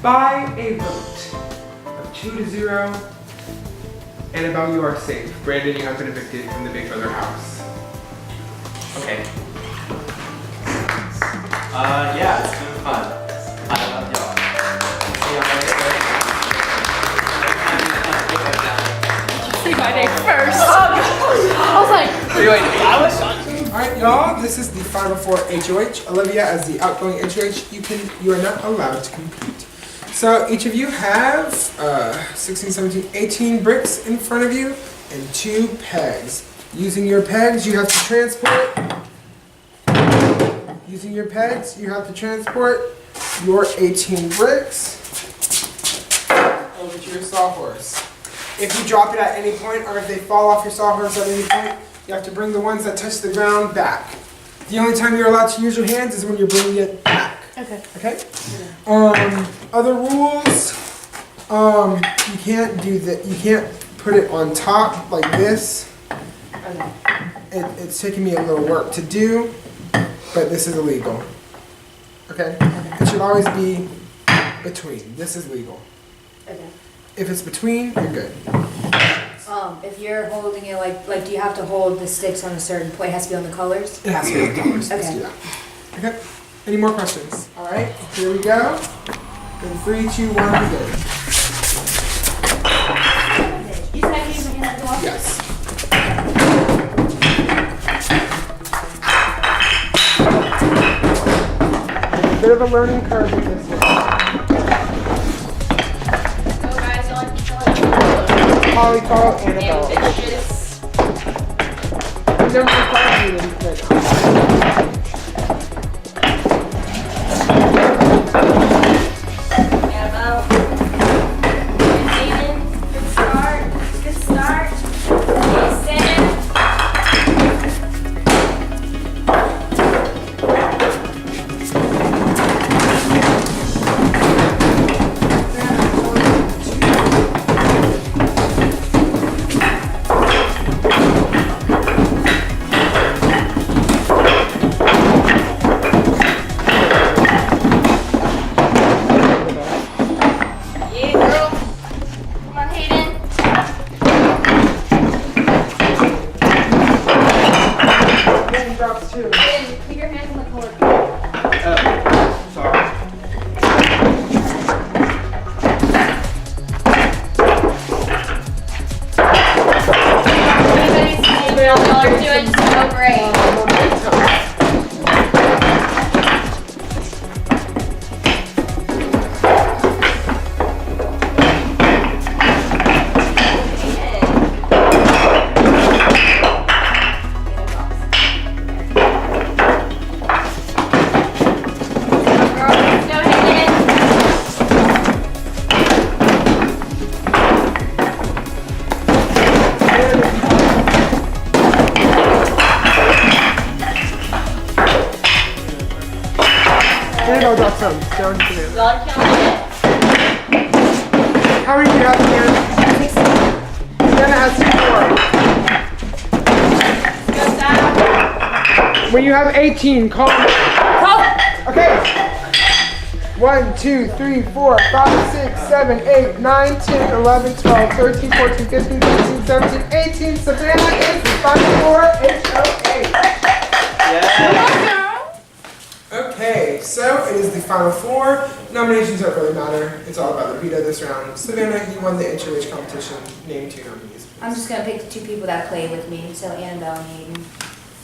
by a vote of 2-0. Annabelle, you are safe. Brandon, you have been evicted from the Big Brother house. Okay. Yeah, it's been fun. I love y'all. See y'all later. Say my name first. I was like, Wait, I was on. Alright, y'all, this is the final four HOH. Olivia, as the outgoing HOH, you are not allowed to compete. So each of you have 16, 17, 18 bricks in front of you and 2 pegs. Using your pegs, you have to transport. Using your pegs, you have to transport your 18 bricks over to your sawhorse. If you drop it at any point, or if they fall off your sawhorse at any point, you have to bring the ones that touch the ground back. The only time you're allowed to use your hands is when you're bringing it back. okay. Okay? Other rules, you can't do that. You can't put it on top like this. Okay. It's taking me a little work to do, but this is illegal. Okay? It should always be between. This is legal. Okay. If it's between, you're good. If you're holding it like do you have to hold the sticks on a certain point? It has to be on the colors? It has to be on colors. Let's Okay. do that. Okay? Any more questions? All right, here we go. In 3, 2, 1, we go. You said I can use my hand to go off? Yes. A bit of a learning curve with this one. Go guys, on. Holly, Carl, Annabelle. Bitches. I'm never surprised you didn't fit. Annabelle. Aiden, good start. Good start. Jason. Yeah, girl. Come on, Hayden. Then drops 2. Hayden, put your hands on the cord. Sorry. Y'all are doing so great. No, Hayden. Annabelle dropped some. Down to the Y'all are killing it. How many do you have here? Anna has 4. Go down. When you have 18, call me. Okay. 1, 2, 3, 4, 5, 6, 7, 8, 9, 10, 11, 12, 13, 14, 15, 16, 17, 18. Savannah is the final 4 HOA. Yeah. Okay, so it is the final 4. Nominations don't really matter. It's all about libido this round. Savannah, you won the HOH competition. Name 2 nominees. I'm just gonna pick the 2 people that play with me, so Annabelle and Hayden.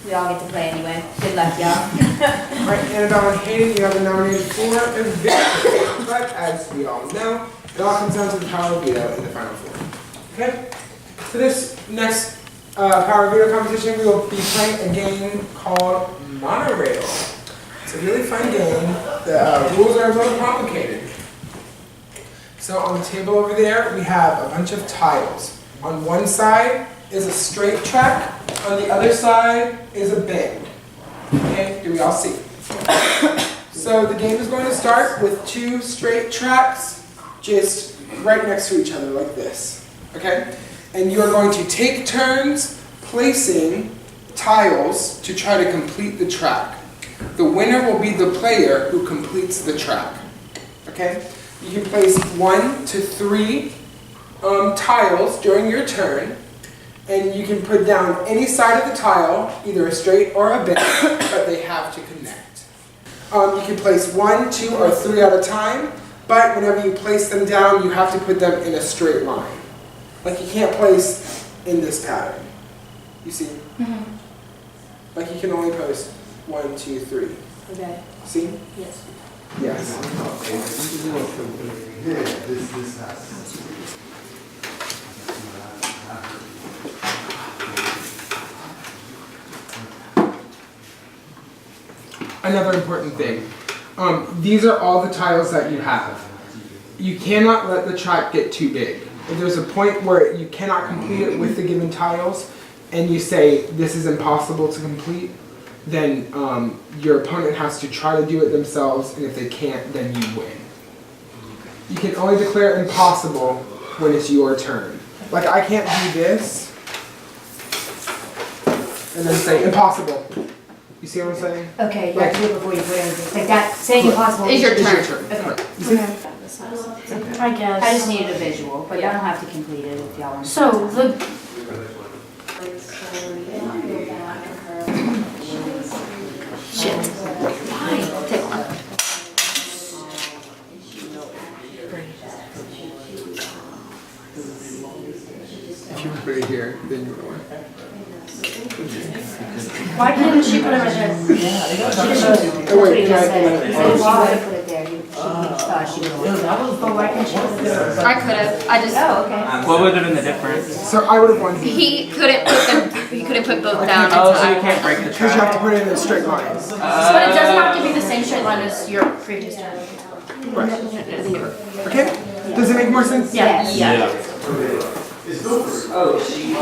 We all get to play anyway. Good luck, y'all. Alright, Annabelle and Hayden, you have been nominated for a victory. But as we all know, it all comes down to the power of veto in the final 4. Okay? So this next power of veto competition, we will be playing a game called Monorail. It's a really fun game. The rules are a little complicated. So on the table over there, we have a bunch of tiles. On one side is a straight track. On the other side is a bend. Okay, do we all see? So the game is going to start with 2 straight tracks, just right next to each other like this. Okay? And you are going to take turns placing tiles to try to complete the track. The winner will be the player who completes the track. Okay? You can place 1 to 3 tiles during your turn, and you can put down any side of the tile, either a straight or a bend, but they have to connect. You can place 1, 2, or 3 at a time, but whenever you place them down, you have to put them in a straight line. Like you can't place in this pattern. You see? Like you can only post 1, 2, 3. Okay. See? Yes. Yes. Another important thing. These are all the tiles that you have. You cannot let the track get too big. If there's a point where you cannot complete it with the given tiles, and you say this is impossible to complete, then your opponent has to try to do it themselves, and if they can't, then you win. You can only declare impossible when it's your turn. Like I can't do this, and then say impossible. You see what I'm saying? Okay, you have to do it before you put anything. Like that, saying impossible Is your It's turn. your turn. Okay. Correct. You see? I guess. I just needed a visual, but y'all don't have to complete it if y'all want. So the shit. Fine. Take one. If you put it here, then you win. Why couldn't she put it right there? Oh, That's what wait, he can just said. I? He said, why would I put it there? She thought she would. But why couldn't she put it there? I could have. I just. Oh, okay. What would have been the difference? So I would have won here. He couldn't put them. He couldn't put both down. Oh, so you in time. can't break the Because you have track. to put it in a straight line. But it doesn't have to be the same straight line as your previous turn. Right. Okay? Does it make more sense? Yeah. Yes. Oh, she.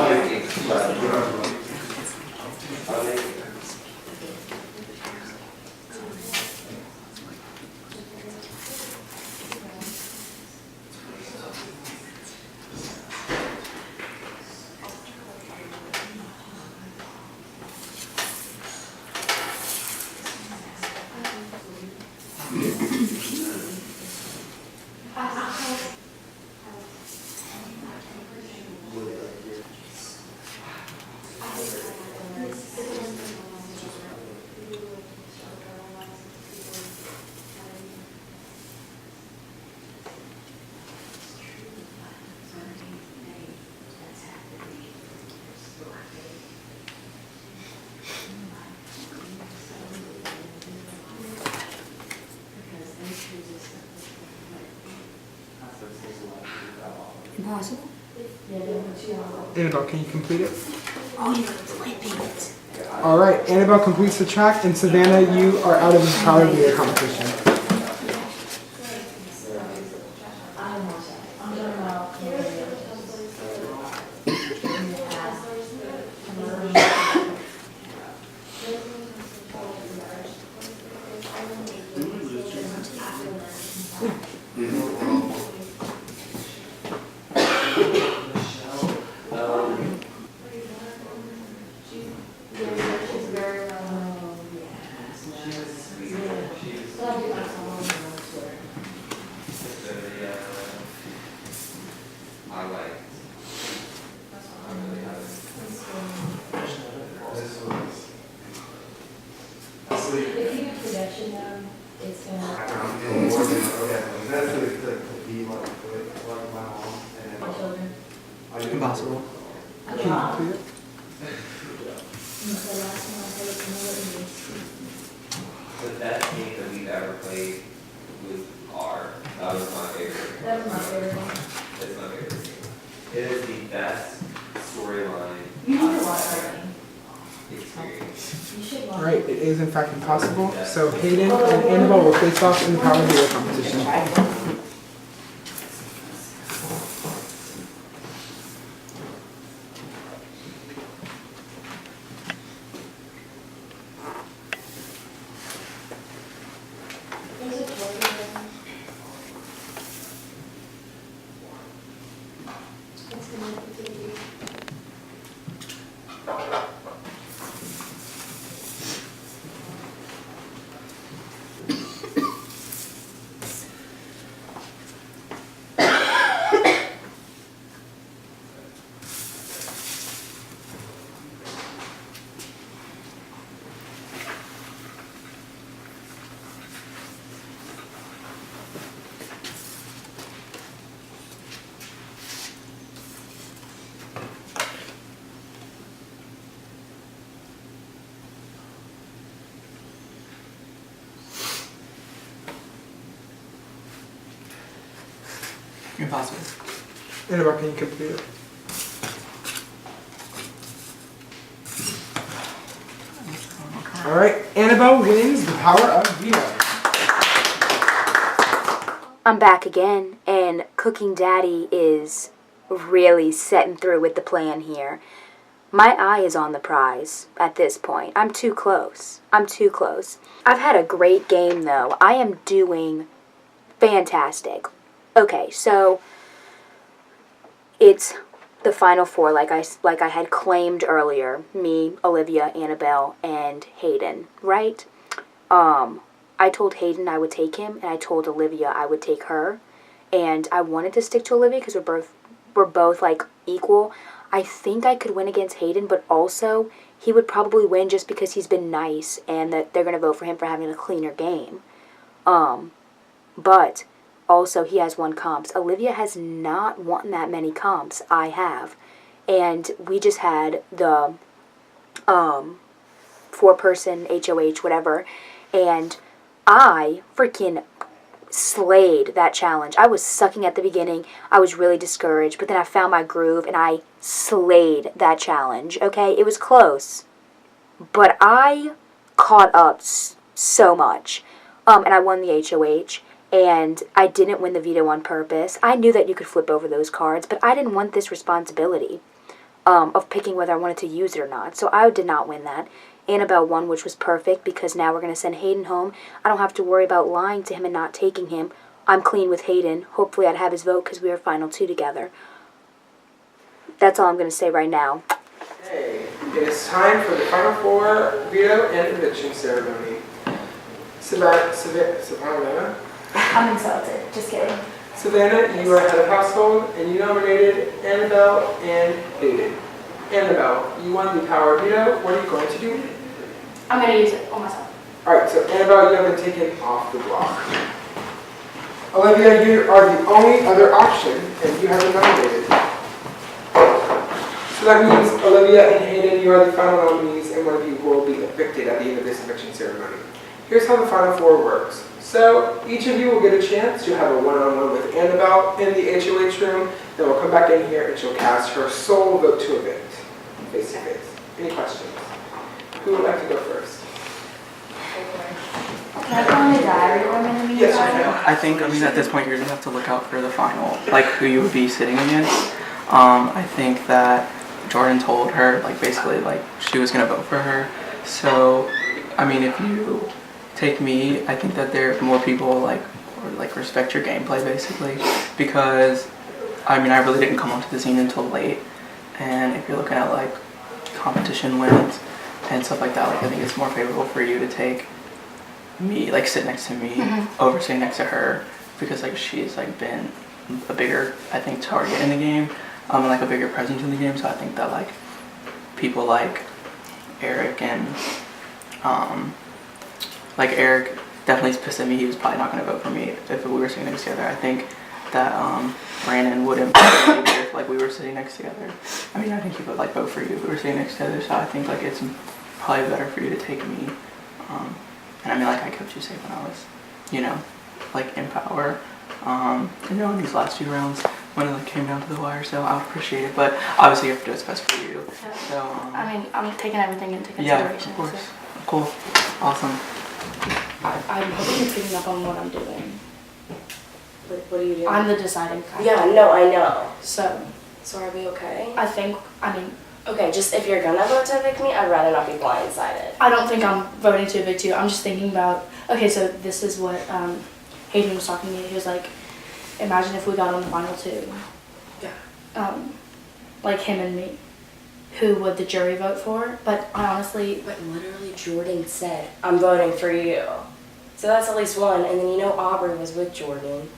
Impossible? Annabelle, can you complete it? Oh, you're flipping it. All right, Annabelle completes the track, and Savannah, you are out of the power meter competition. Impossible. Can you complete it? The best game that we've ever played was R. That was my favorite. That was my favorite one. It's my favorite game. It is the best storyline You should watch it. experience. You should watch All right, it is in fact impossible. So Hayden and Annabelle will face off in the power meter competition. Impossible. Annabelle, can you complete it? All right, Annabelle wins the power of veto. I'm back again, and Cooking Daddy is really setting through with the plan here. My eye is on the prize at this point. I'm too close. I've had a great game, though. I am doing fantastic. Okay, so it's the final four, like I had claimed earlier. Me, Olivia, Annabelle, and Hayden, right? I told Hayden I would take him, and I told Olivia I would take her. And I wanted to stick to Olivia because we're both like equal. I think I could win against Hayden, but also he would probably win just because he's been nice and that they're gonna vote for him for having a cleaner game. But also he has 1 comps. Olivia has not won that many comps. I have. And we just had the 4-person HOH, whatever, and I freaking slayed that challenge. I was sucking at the beginning. I was really discouraged, but then I found my groove and I slayed that challenge, okay? It was close, but I caught up so much, and I won the HOH, and I didn't win the veto on purpose. I knew that you could flip over those cards, but I didn't want this responsibility of picking whether I wanted to use it or not, so I did not win that. Annabelle won, which was perfect, because now we're going to send Hayden home. I don't have to worry about lying to him and not taking him. I'm clean with Hayden. Hopefully I'd have his vote because we are final 2 together. That's all I'm going to say right now. Okay, it is time for the final 4 veto and eviction ceremony. Savannah? I'm insulted. Just kidding. Savannah, you are head of household, and you nominated Annabelle and Hayden. Annabelle, you won the power of veto. What are you going to do? I'm gonna use it on myself. Alright, so Annabelle, you have been taken off the block. Olivia, you are the only other option, and you have been nominated. So that means Olivia and Hayden, you are the final nominees, and one of you will be evicted at the end of this eviction ceremony. Here's how the final 4 works. So each of you will get a chance to have a one-on-one with Annabelle in the HOH room. Then we'll come back in here and she'll cast her sole vote to evict, face to face. Any questions? Who would like to go first? Can I go in the diary room in the meantime? Yes, you can. I think, at this point, you're going to have to look out for the final, like, who you would be sitting against. I think that Jordan told her, like, basically, like, she was going to vote for her. So, if you take me, I think that there are more people, like respect your gameplay, basically. Because, I really didn't come onto the scene until late. And if you're looking at, like, competition wins and stuff like that, like, I think it's more favorable for you to take me, like, sit next to me over sitting next to her, because, like, she's, like, been a bigger, I think, target in the game, and, like, a bigger presence in the game. So I think that, like, people like Eric and like Eric definitely is pissed at me. He was probably not going to vote for me if we were sitting next together. I think that Brandon wouldn't either if, like, we were sitting next together. I think he would, like, vote for you if we were sitting next together. So I think, like, it's probably better for you to take me. And like, I kept you safe when I was, like, in power. In these last few rounds when it, like, came down to the wire. So I would appreciate it. But obviously you have to do what's best for you. So I'm taking everything into consideration. yeah, of course. So. Cool. Awesome. I'm hoping you're picking up on what I'm doing. What are you doing? I'm the deciding factor. Yeah, no, I know. So So are we okay? Okay, just if you're gonna vote to evict me, I'd rather not be blindsided. I don't think I'm voting to evict you. I'm just thinking about, okay, so this is what Hayden was talking to me. He was like, imagine if we got on the final 2. Yeah. Like him and me. Who would the jury vote for? But I honestly... But literally Jordan said, I'm voting for you. So that's at least one. And then Aubrey was with Jordan.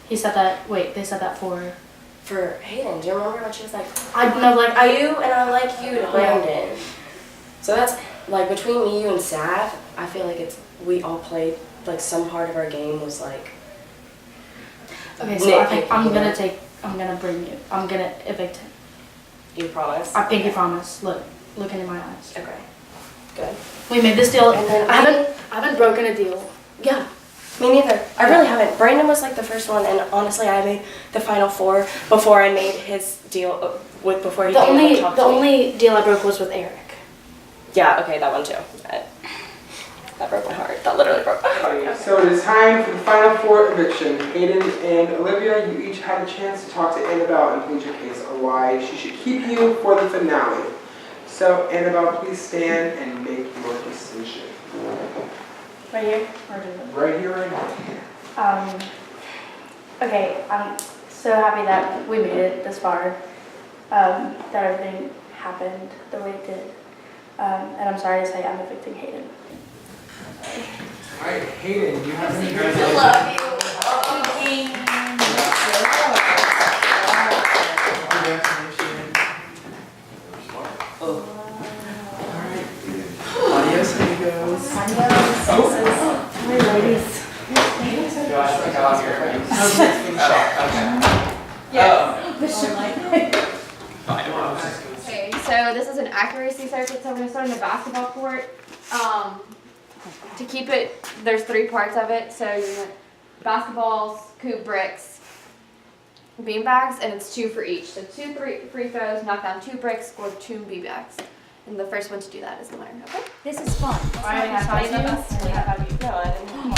He said that, wait, they said that for... For Hayden, do you remember what she was like? I know, like, You and I like you to Brandon. So that's, like, between me, you, and Sav, I feel like we all played, like, some part of our game was, like... Okay, so I think I'm gonna evict him. You promise? I pinky promise. Look into my eyes. Okay. Good. We made this deal. And then I haven't broken a deal. Yeah. Me neither. I really haven't. Brandon was like the first one, and honestly, I made the final four before I made his deal before he The came only and talked the to me. only deal I broke was with Eric. Yeah, okay, that one too. That broke my heart. That literally broke my heart. Okay, so it is time for the final four eviction. Hayden and Olivia, you each had a chance to talk to Annabelle and plead your case on why she should keep you for the finale. So Annabelle, please stand and make your decision. Right here? Or do it? Right here, right now. Okay, I'm so happy that we made it this far, that everything happened the way it did. And I'm sorry to say I'm evicting Hayden. Alright, Hayden, you have any Adios, amigos. Hi, ladies. Okay, so this is an accuracy circuit, so I'm going to start in the basketball court. To keep it, there's 3 parts of it, so you want basketballs, coop bricks, beanbags, and it's 2 for each. So 2 free throws, knock down 2 bricks, score 2 beanbags. And the first one to do that is the winner, okay? This is fun. I have you. No, I didn't.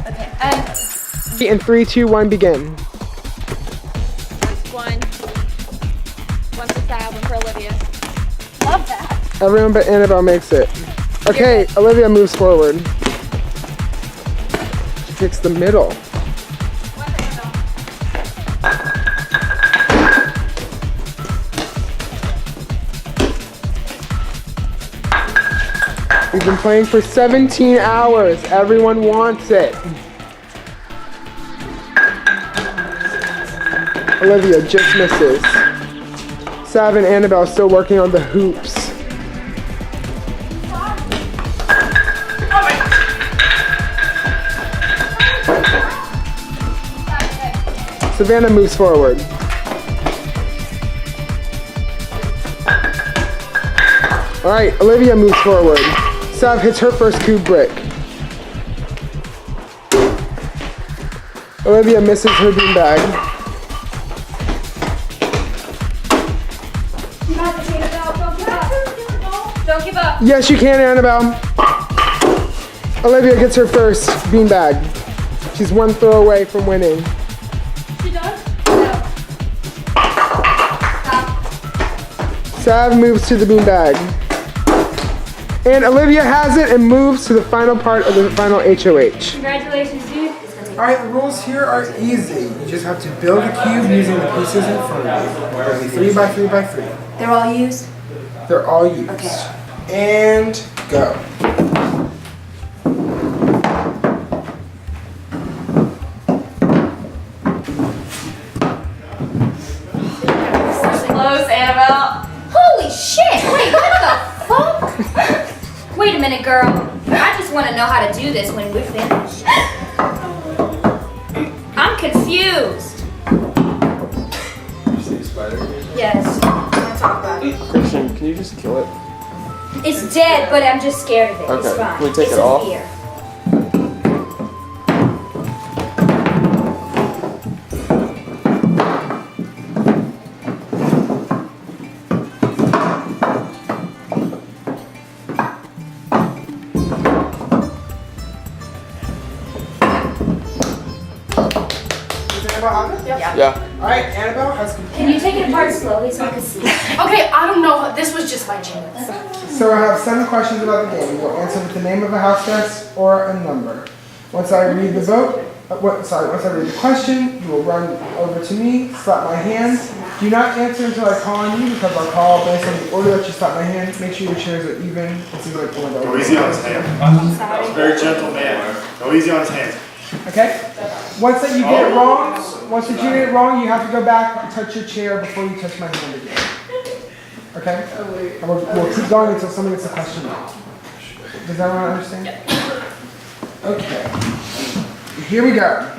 Okay, and In 3, 2, 1, begin. one for Sab, one for Olivia. Love that. Everyone but Annabelle makes it. Okay, Olivia moves forward. She takes the middle. We've been playing for 17 hours. Everyone wants it. Olivia just misses. Sav and Annabelle still working on the hoops. Savannah moves forward. All right, Olivia moves forward. Sav hits her first cube brick. Olivia misses her beanbag. Don't give up. Yes, you can, Annabelle. Olivia gets her first beanbag. She's 1 throw away from winning. She done? No. Sav moves to the beanbag. And Olivia has it and moves to the final part of the final HOH. Congratulations, dude. Alright, the rules here are easy. You just have to build a cube using the pieces in front of you. It'll be 3 by 3 by 3. They're all used? They're all used. Okay. And go. Close, Annabelle. Holy shit! Wait, what the fuck? Wait a minute, girl. I just want to know how to do this when we're finished. I'm confused. You see the spider? Yes. I want to talk about it. Christian, can you just kill it? It's dead, but I'm just scared of it. It's Okay, fine. can we take It's it a off? fear. Does Annabelle have it? Yeah. Alright, Annabelle has completed. Can you take it apart slowly so I can see? Okay, I don't know. This was just by chance. So I have 7 questions about the game. You'll answer with the name of a house guest or a number. Once I read the vote, once I read the question, you will run over to me, slap my hand. Do not answer until I call on you because I'll call based on the order that you slap my hand. Make sure your chairs are even. It seems like one of Go easy on his hand. That was a very gentle man. Go easy on his hands. Okay? Once that you get it wrong, once that you get it wrong, you have to go back and touch your chair before you touch my hand again. Okay? And we'll keep going until someone gets the question wrong. Does everyone understand? Okay. Here we go.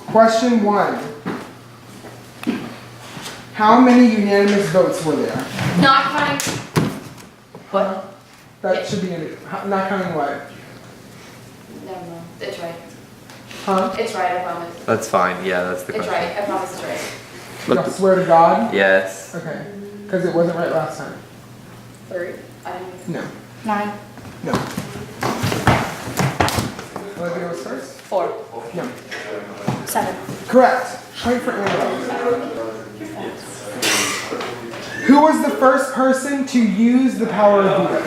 Question 1. How many unanimous votes were there? Not counting. That should be in it. Not counting what? No, it's right. Huh? It's right, I promise. That's fine. Yeah, that's the It's question. right, I promise it's right. Y'all swear to God? Yes. Okay. Because it wasn't right last time. 3. No. 9. No. Olivia was first? 4. No. 7. Correct. Point for Annabelle. Who was the first person to use the power of veto?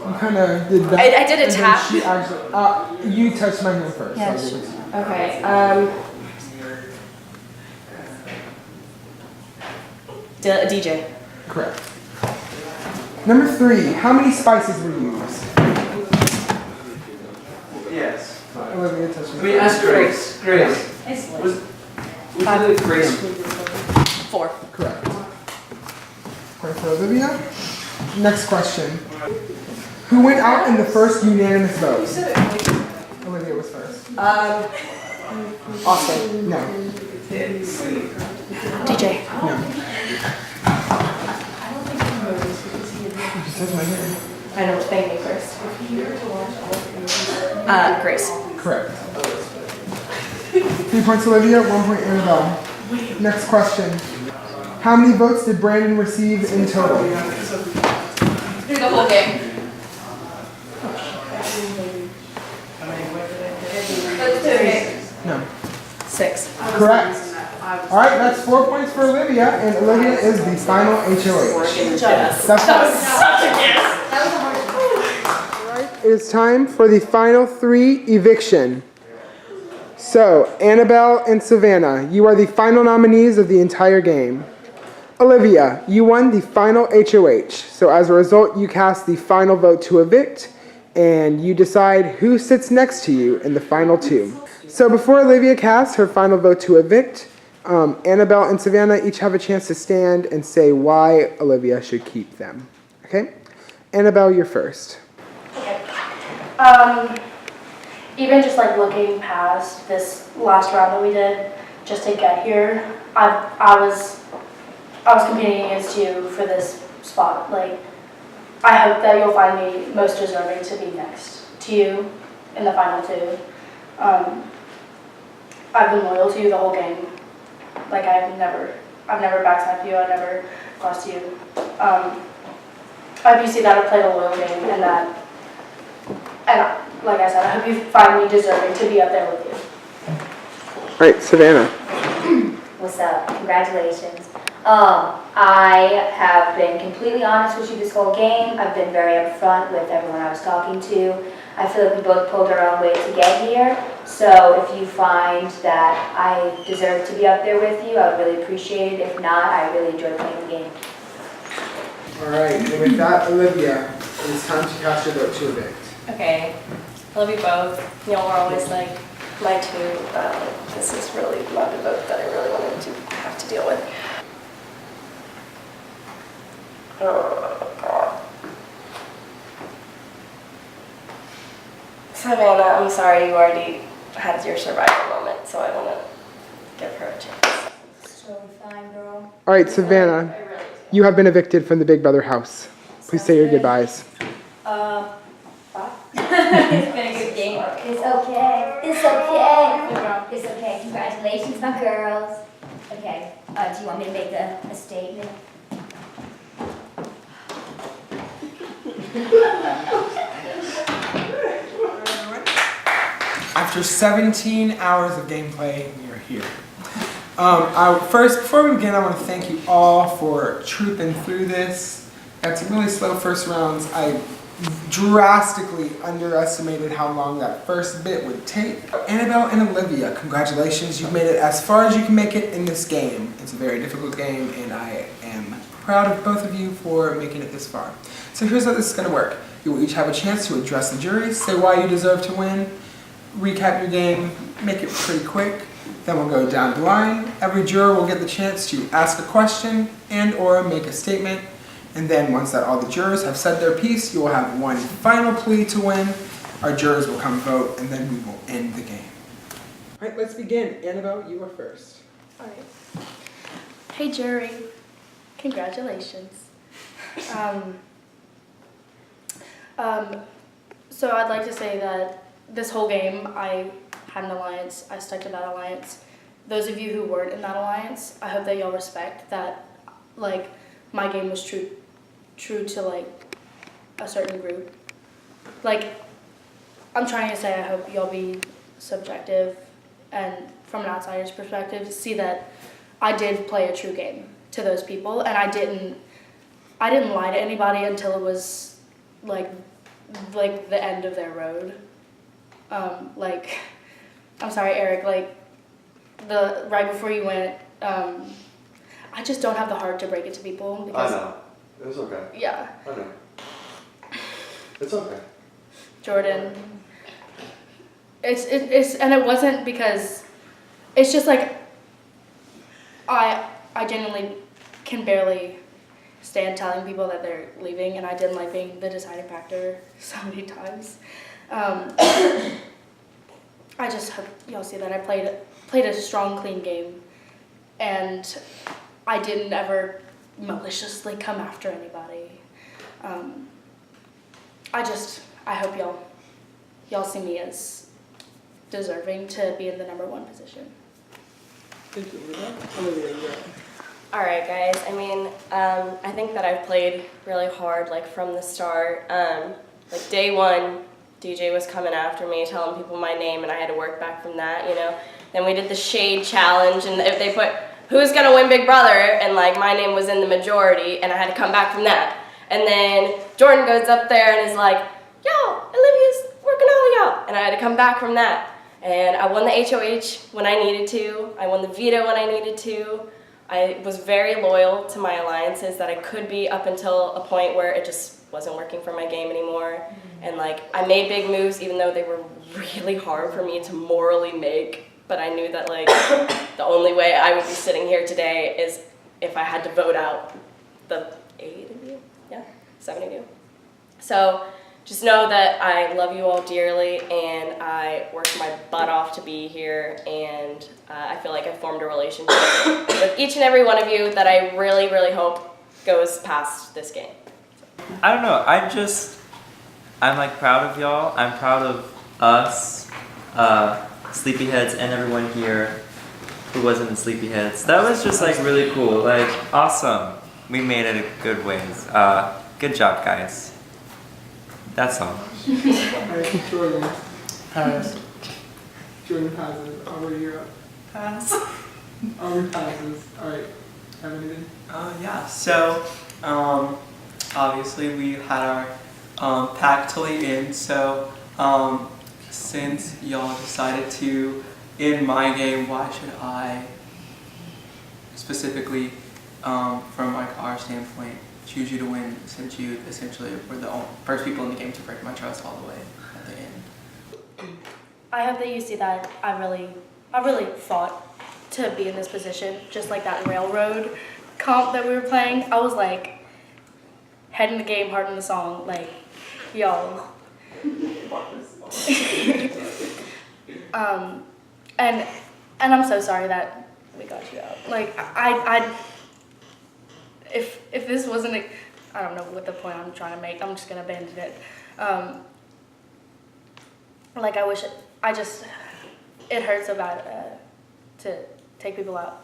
You kind of did that. I did a and then tap. She actually, you touched my hand first. Yes. So I'll give it to you. Okay. DJ. Correct. Number 3. How many spices were used? Yes. Olivia touched my I mean, ask Grace. Grace. Was it Grace? 4. Correct. Point for Olivia. Next question. Who went out in the first unanimous vote? Olivia was first. Austin. No. DJ. No. You just touched my hand. I know. Thank me first. Grace. Correct. 3 points Olivia, 1 point Annabelle. Next question. How many votes did Brandon receive in total? Through the whole game. Let's do it. No. 6. Correct. Alright, that's 4 points for Olivia, and Olivia is the final HOH. Yes. That's Alright, it is time for the final 3 eviction. So, Annabelle and Savannah, you are the final nominees of the entire game. Olivia, you won the final HOH. So as a result, you cast the final vote to evict, and you decide who sits next to you in the final 2. So before Olivia casts her final vote to evict, Annabelle and Savannah each have a chance to stand and say why Olivia should keep them. Okay? Annabelle, you're first. Okay. Even just like looking past this last round that we did, just to get here, I was competing against you for this spot. Like, I hope that you'll find me most deserving to be next to you in the final 2. I've been loyal to you the whole game. Like, I've never backstabbed you. I've never lost you. I hope you see that I played a loyal game, and like I said, I hope you find me deserving to be up there with you. Alright, Savannah. What's up? Congratulations. I have been completely honest with you this whole game. I've been very upfront with everyone I was talking to. I feel like we both pulled our own weight to get here. So if you find that I deserve to be up there with you, I would really appreciate it. If not, I really enjoy playing the game. Alright, and with that, Olivia, it's time to cast your vote to evict. Okay. I love you both. Y'all were always like my 2. This is really not the vote that I really wanted to have to deal with. Oh, God. Savannah, I'm sorry you already had your survival moment, so I want to give her a chance. So fine, girl. Alright, Savannah, you have been evicted from the Big Brother house. Please say your goodbyes. Bye. It's been a good game. It's okay. It's okay. It's okay. Congratulations, my girls. Okay. Do you want me to make a statement? After 17 hours of gameplay, we are here. Before we begin, I want to thank you all for trooping through this. That's really slow first rounds. I drastically underestimated how long that first bit would take. Annabelle and Olivia, congratulations. You've made it as far as you can make it in this game. It's a very difficult game, and I am proud of both of you for making it this far. So here's how this is going to work. You will each have a chance to address the jury, say why you deserve to win, recap your game, make it pretty quick. Then we'll go down the line. Every juror will get the chance to ask a question and or make a statement. And then once that all the jurors have said their piece, you will have one final plea to win. Our jurors will come vote, and then we will end the game. All right, let's begin. Annabelle, you are first. Alright. Hey jury, congratulations. So I'd like to say that this whole game I had an alliance. I stuck to that alliance. Those of you who weren't in that alliance, I hope that y'all respect that, like, my game was true to, like, a certain group. Like, I'm trying to say I hope y'all be subjective and from an outsider's perspective see that I did play a true game to those people, and I didn't lie to anybody until it was like the end of their road. Like, I'm sorry, Eric, like right before you went, I just don't have the heart to break it to people because I know. It's okay. yeah. I know. It's okay. Jordan. It's and it wasn't because it's just like I genuinely can barely stand telling people that they're leaving, and I didn't like being the deciding factor so many times. I just hope y'all see that I played a strong, clean game, and I didn't ever maliciously come after anybody. I hope y'all see me as deserving to be in the #1 position. Thank you, Olivia. Olivia, you're up. All right, guys. I mean, I think that I've played really hard, like from the start. Like day one, DJ was coming after me, telling people my name, and I had to work back from that, you know. Then we did the shade challenge, and if they put who's gonna win Big Brother, and like my name was in the majority, and I had to come back from that. And then Jordan goes up there and is like, "Yo, Olivia's working all y'all," and I had to come back from that. And I won the HOH when I needed to. I won the veto when I needed to. I was very loyal to my alliances that I could be up until a point where it just wasn't working for my game anymore. And like, I made big moves even though they were really hard for me to morally make. But I knew that like, the only way I would be sitting here today is if I had to vote out the 8 of you, yeah, 7 of you. So just know that I love you all dearly, and I worked my butt off to be here, and I feel like I formed a relationship with each and every one of you that I really, really hope goes past this game. I don't know. I'm like proud of y'all. I'm proud of us, Sleepyheads, and everyone here who wasn't in Sleepyheads. That was just like really cool. Like awesome. We made it a good ways. Good job, guys. That's all. Alright, Jordan. Pass. Jordan passes. Aubrey, you're up. Pass. Aubrey passes. Alright. Have anything? Yeah. So, obviously we had our pack to lead in. So, since y'all decided to end my game, why should I specifically, from our standpoint, choose you to win, since you essentially were the first people in the game to break my trust all the way at the end? I hope that you see that I really fought to be in this position, just like that railroad comp that we were playing. I was like, head in the game, heart in the song, like, yo. And I'm so sorry that we got you out. Like, if this wasn't I don't know what the point I'm trying to make. I'm just gonna abandon it. Like, I wish it hurts so bad to take people out.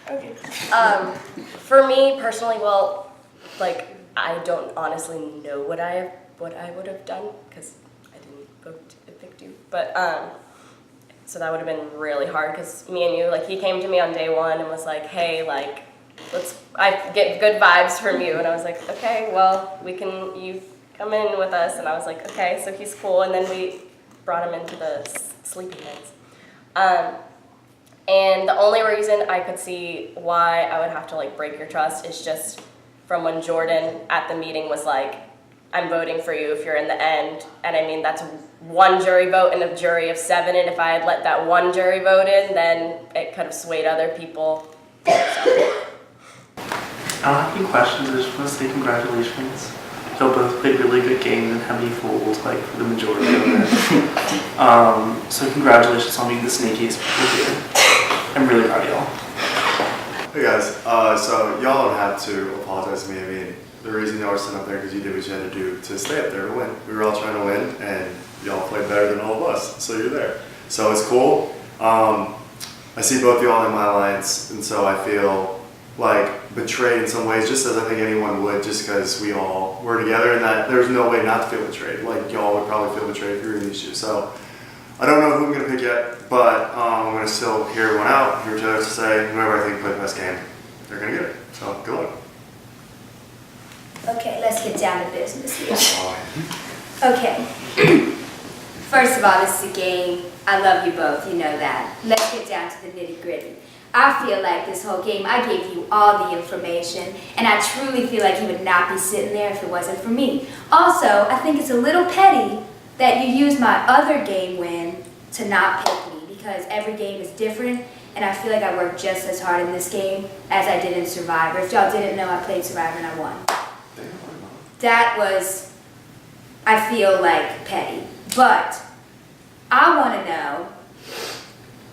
Okay. For me personally, well, like I don't honestly know what I would have done because I didn't vote to evict you, but so that would have been really hard because me and you, like, he came to me on day one and was like, hey, like, I get good vibes from you, and I was like, okay, well, you come in with us, and I was like, okay, so he's cool, and then we brought him into the Sleepyheads. And the only reason I could see why I would have to like break your trust is just from when Jordan at the meeting was like, I'm voting for you if you're in the end. And I mean, that's one jury vote in a jury of 7, and if I had let that one jury vote in, then it could have swayed other people. So. I don't have any questions. I just want to say congratulations. Y'all both played really good games and heavy fools, like, for the majority of it. So congratulations on being the sneakiest people here. I'm really proud of y'all. Hey guys, so y'all don't have to apologize to me. I mean, the reason y'all were sitting up there because you did what you had to do to stay up there to win. We were all trying to win, and y'all played better than all of us, so you're there. So it's cool. I see both y'all in my alliance, and so I feel like betrayed in some ways, just as I think anyone would, just because we all were together, and that there's no way not to feel betrayed. Like y'all would probably feel betrayed if you were in these shoes. So I don't know who I'm gonna pick yet, but I'm gonna still hear everyone out, hear what you have to say. Whoever I think played the best game, they're gonna get it. So good luck. Okay, let's get down to business here. Okay. First of all, this is a game. I love you both, you know that. Let's get down to the nitty gritty. I feel like this whole game, I gave you all the information, and I truly feel like you would not be sitting there if it wasn't for me. Also, I think it's a little petty that you used my other game win to not pick me, because every game is different, and I feel like I worked just as hard in this game as I did in Survivor. If y'all didn't know, I played Survivor and I won. That was, I feel like, petty. But I want to know,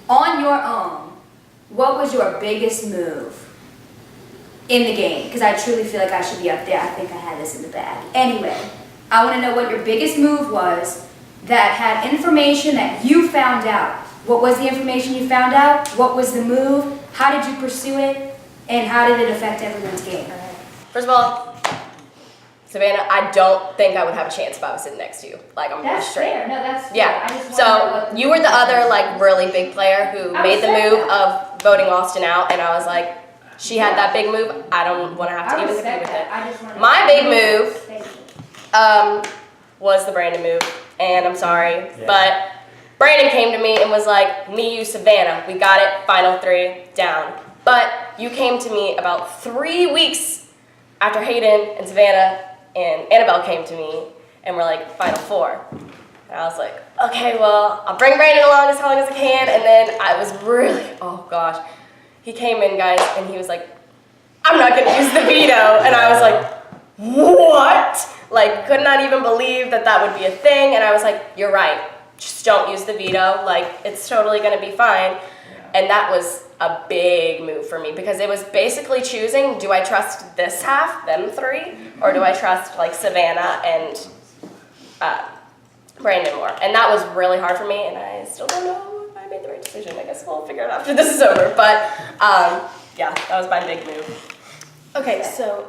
on your own, what was your biggest move in the game? Because I truly feel like I should be up there. I think I had this in the bag. Anyway, I want to know what your biggest move was that had information that you found out. What was the information you found out? What was the move? How did you pursue it? And how did it affect everyone's game? First of all, Savannah, I don't think I would have a chance if I was sitting next to you. Like, I'm That's straight. fair. No, that's fair. Yeah. I just wanna know what So you were the other like really big player who I made the respect move that. of voting Austin out, and I was like, she had that big move. I don't want to have to I even compete respect with that. it. I just want to My big move Thank you. was the Brandon move, and I'm sorry, but Brandon came to me and was like, me, you, Savannah, we got it, final 3, down. But you came to me about 3 weeks after Hayden and Savannah and Annabelle came to me and were like, final 4. And I was like, okay, well, I'll bring Brandon along as long as I can. And then I was really, oh gosh. He came in, guys, and he was like, I'm not gonna use the veto. And I was like, what? Like, could not even believe that that would be a thing. And I was like, you're right, just don't use the veto. Like, it's totally gonna be fine. And that was a big move for me because it was basically choosing, do I trust this half, them 3, or do I trust like Savannah and Brandon more? And that was really hard for me, and I still don't know if I made the right decision. I guess we'll figure it out after this is over. But yeah, that was my big move. Okay, so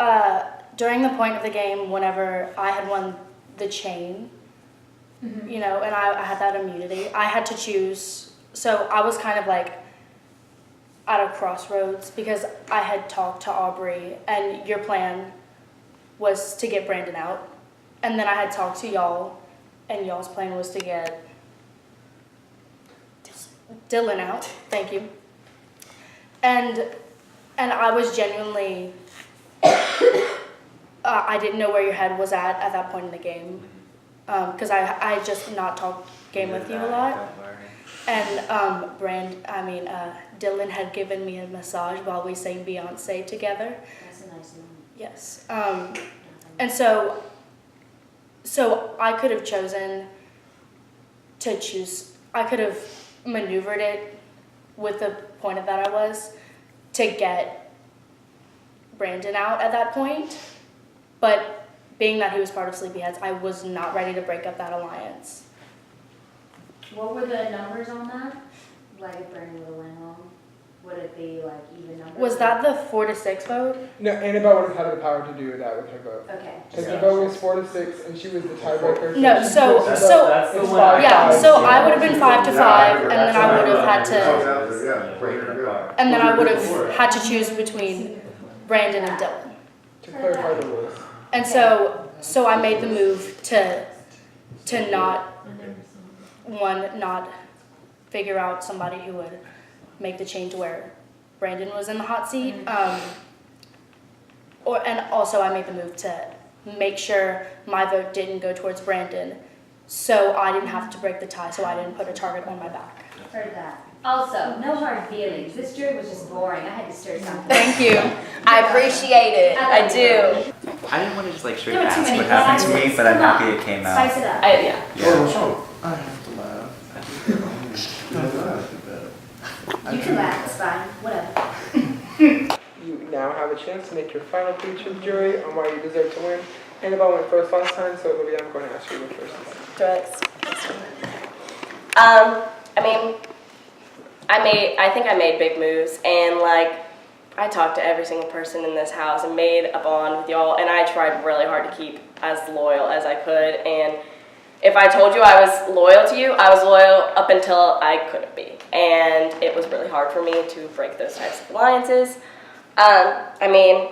during the point of the game, whenever I had won the chain, you know, and I had that immunity, I had to choose. So I was kind of like at a crossroads because I had talked to Aubrey, and your plan was to get Brandon out. And then I had talked to y'all, and y'all's plan was to get Dylan out. Thank you. And I was genuinely, I didn't know where your head was at that point in the game, because I had just not talked game with you a lot. And Dylan had given me a massage while we sang Beyonce together. That's a nice moment. Yes. And so I could have chosen to choose, I could have maneuvered it with the point of that I was to get Brandon out at that point. But being that he was part of Sleepyheads, I was not ready to break up that alliance. What were the numbers on that? Like if Brandon would have went home, would it be like even numbers? Was that the 4-6 vote? No, Annabelle would have had the power to do that with her vote. Okay. Because the vote was 4-6, and she was the tiebreaker. No, she so- chose- so- That's the it's one. 5-5. Yeah, I would have been 5-5, and then I would have had to, Yeah. and then I would have had to choose between Brandon and Dylan. To clarify the rules. And so I made the move to not figure out somebody who would make the change where Brandon was in the hot seat. And also I made the move to make sure my vote didn't go towards Brandon, so I didn't have to break the tie, so I didn't put a target on my back. Heard that. Also, no hard feelings. This jury was just boring. I had to stir something. Thank you. I appreciate it. I do. I didn't want to just like straight There were too ask many what happened to me, questions. but I'm Come on. happy it came out. Spice it up. Yeah. Yeah. I have to laugh. You can laugh. It's fine. Whatever. now have a chance to make your final speech to the jury on why you deserve to win. Annabelle went first last time, so Olivia, I'm going to ask you to go first this time. Do I mean, I think I made big moves, and like, I talked to every single person in this house and made a bond with y'all, and I tried really hard to keep as loyal as I could, and if I told you I was loyal to you, I was loyal up until I couldn't be, and it was really hard for me to break those types of alliances. I mean,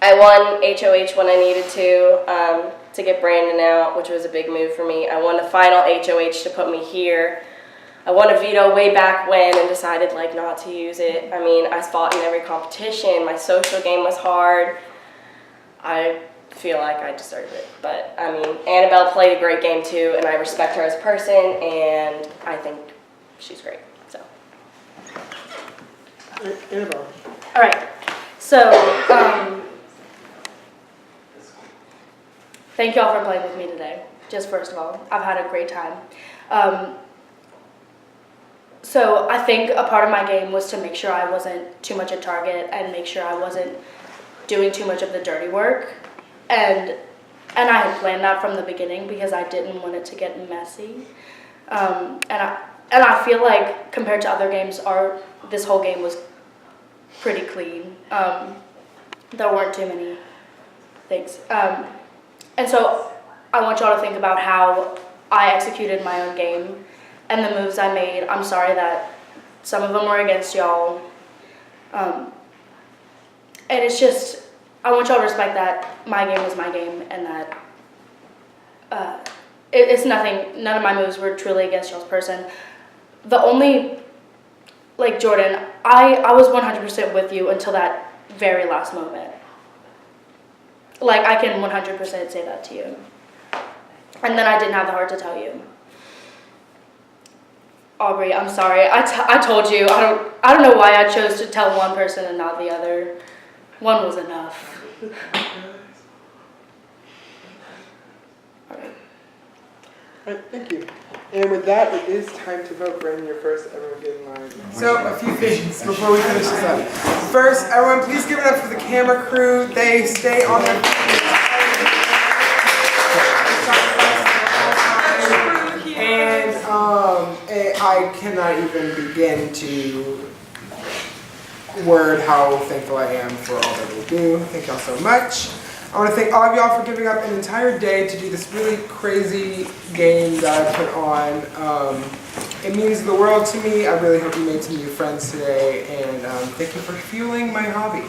I won HOH when I needed to get Brandon out, which was a big move for me. I won the final HOH to put me here. I won a veto way back when and decided like not to use it. I mean, I fought in every competition. My social game was hard. I feel like I deserve it. But I mean, Annabelle played a great game too, and I respect her as a person, and I think she's great. So. Annabelle. All right. So, thank y'all for playing with me today. Just first of all, I've had a great time. So I think a part of my game was to make sure I wasn't too much a target and make sure I wasn't doing too much of the dirty work. And I had planned that from the beginning because I didn't want it to get messy. And I feel like compared to other games, this whole game was pretty clean. There weren't too many things. And so I want y'all to think about how I executed my own game and the moves I made. I'm sorry that some of them were against y'all. And it's just, I want y'all to respect that my game was my game and that it's nothing, none of my moves were truly against y'all's person. The only, like Jordan, I was 100% with you until that very last moment. Like, I can 100% say that to you. And then I didn't have the heart to tell you. Aubrey, I'm sorry. I told you. I don't know why I chose to tell one person and not the other. One was enough. All right, thank you. And with that, it is time to vote. Brandon, you're first. Everyone get in line. So, a few things before we finish this up. First, everyone, please give it up for the camera crew. They stay on their feet. And I cannot even begin to word how thankful I am for all that they do. Thank y'all so much. I want to thank all of y'all for giving up an entire day to do this really crazy game that I put on. It means the world to me. I really hope you made some new friends today, and thank you for fueling my hobby.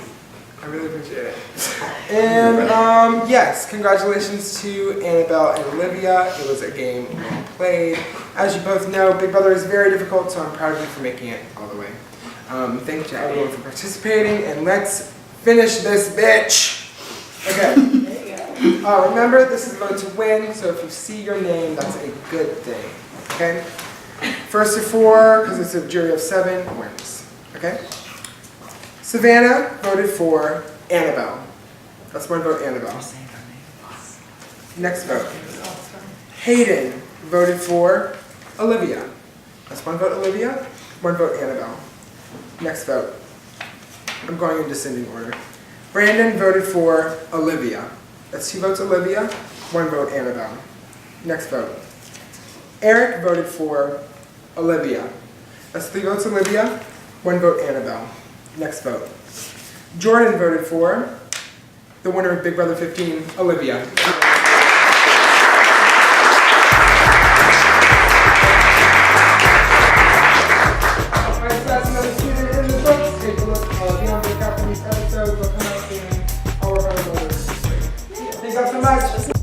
I really appreciate it. And yes, congratulations to Annabelle and Olivia. It was a game well played. As you both know, Big Brother is very difficult, so I'm proud of you for making it all the way. Thank you to everyone for participating, and let's finish this bitch. Okay. Remember, this is vote to win, so if you see your name, that's a good thing. Okay? First to four, because it's a jury of 7, wins. Okay? Savannah voted for Annabelle. That's one vote, Annabelle. Next vote. Hayden voted for Olivia. That's one vote, Olivia. One vote, Annabelle. Next vote. I'm going in descending order. Brandon voted for Olivia. That's 2 votes, Olivia. 1 vote, Annabelle. Next vote. Eric voted for Olivia. That's 3 votes, Olivia. 1 vote, Annabelle. Next vote. Jordan voted for the winner of Big Brother 15, Olivia. Alright, so that's another student in the books. Take a look. Be on the lookout for these episodes. They'll come out soon. I'll work on those. Thanks so much.